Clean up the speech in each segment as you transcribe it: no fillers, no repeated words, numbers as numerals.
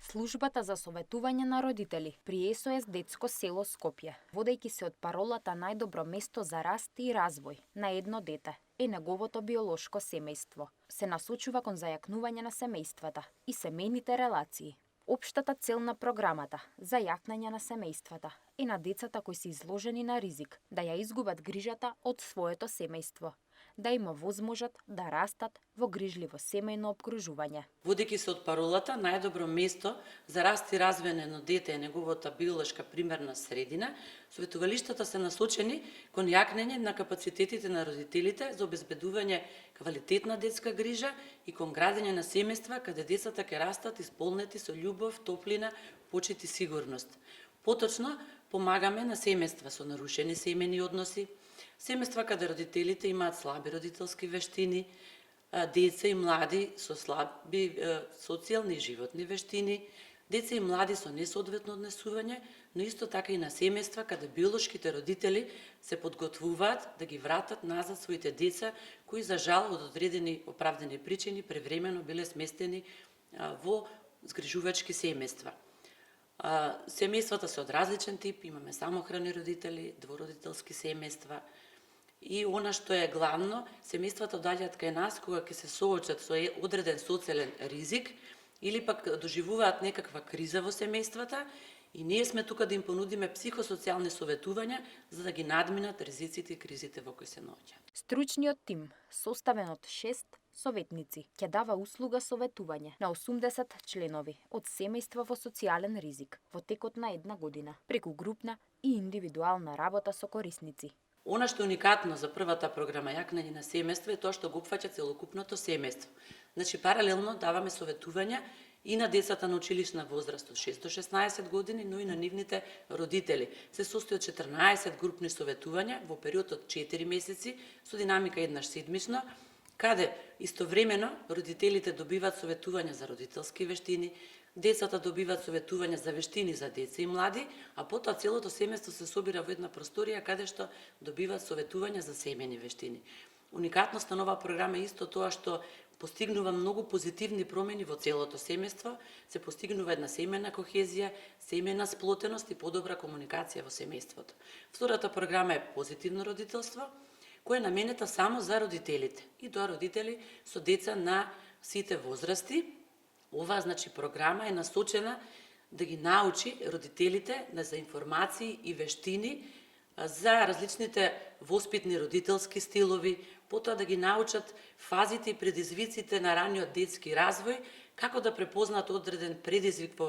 Службата за советување на родители при СОС Детско село Скопје, водејќи се од паролата најдобро место за раст и развој на едно дете е неговото биолошко семејство, се насочува кон зајакнување на семејствата и семејните релации. Општата цел на програмата за јакнање на семејствата е на децата кои се изложени на ризик да ја изгубат грижата од своето семејство, да има возможат да растат во грижливо семејно обкружување. Водејќи се од паролата најдобро место за раст и развој на едно дете е неговата биолошка примерна средина, советувалиштата се насочени кон јакнење на капацитетите на родителите за обезбедување квалитетна детска грижа и кон градење на семејства каде децата ќе растат исполнети со љубов, топлина, почит и сигурност. Поточно, помагаме на семејства со нарушени семејни односи, семејства каде родителите имаат слаби родителски вештини, деца и млади со слаби социјални и животни вештини, деца и млади со несоодветно однесување, но исто така и на семејства каде биолошките родители се подготвуваат да ги вратат назад своите деца кои за жал од одредени оправдани причини превремено биле сместени во згрижувачки семејства. Семејствата се од различен тип, имаме самохрани родители, двородителски семејства, и она што е главно, семејствата доаѓаат кај нас кога ќе се соочат со одреден социјален ризик или пак доживуваат некаква криза во семејствата и ние сме тука да им понудиме психосоцијални советувања за да ги надминат ризиците и кризите во кои се наоѓаат. Стручниот тим, составен од 6 советници, ќе дава услуга советување на 80 членови од семејства во социјален ризик во текот на една година, преку групна и индивидуална работа со корисници. Она што е уникатно за првата програма јакнење на семејство е тоа што го опфаќа целокупното семејство. Значи, паралелно даваме советувања и на децата на училишна возраст од 6 до 16 години, но и на нивните родители. Се состои од 14 групни советувања во период од 4 месеци со динамика еднаш седмично, каде истовремено родителите добиваат советувања за родителски вештини, децата добиваат советувања за вештини за деца и млади, а потоа целото семејство се собира во една просторија каде што добиваат советувања за семејни вештини. Уникатноста на оваа програма е исто тоа што постигнува многу позитивни промени во целото семејство, се постигнува една семејна кохезија, семејна сплотеност и подобра комуникација во семејството. Втората програма е позитивно родителство, која е наменета само за родителите, и тоа родители со деца на сите возрасти. Оваа програма е насочена да ги научи родителите за информации и вештини за различните воспитни родителски стилови, потоа да ги научат фазите и предизвиците на раниот детски развој, како да препознаат одреден предизвик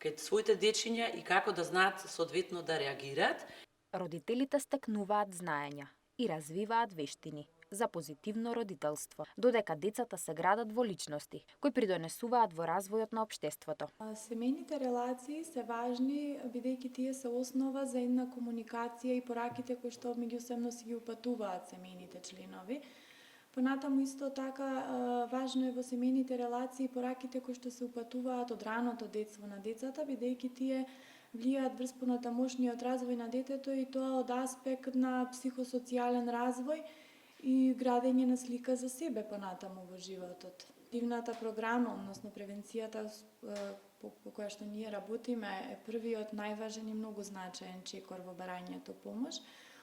кај своите дечиња и како да знаат соодветно да реагираат. Родителите стекнуваат знаења и развиваат вештини за позитивно родителство, додека децата се градат во личности кои придонесуваат во развојот на општеството. Семејните релации се важни бидејќи тие се основа за една комуникација и пораките кои што меѓусебно си ги упатуваат семејните членови. Понатаму исто така важно е во семејните релации пораките кои што се упатуваат од раното детство на децата, бидејќи тие влијаат врз понатамошниот развој на детето и тоа од аспект на психосоцијален развој и градење на слика за себе понатаму во животот. Дивната програма, односно превенцијата по која што ние работиме е првиот најважен и многу значаен чекор во барањето помош.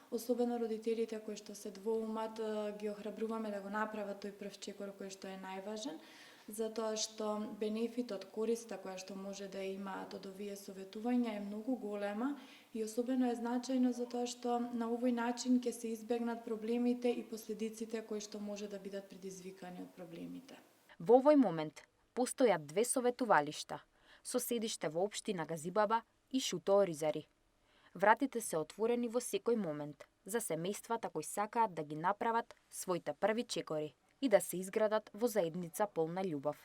Особено родителите кои што се двоумат ги охрабруваме да го направат тој прв чекор кој што е најважен, затоа што бенефитот, користа која што може да имаат од овие советувања е многу голема и особено е значајно затоа што на овој начин ќе се избегнат проблемите и последиците кои што може да бидат предизвикани од проблемите. Во овој момент постојат 2 советувалишта со седиште во општина Газибаба и Шуто Оризари. Вратите се отворени во секој момент за семејствата кои сакаат да ги направат своите први чекори и да се изградат во заедница полна љубов.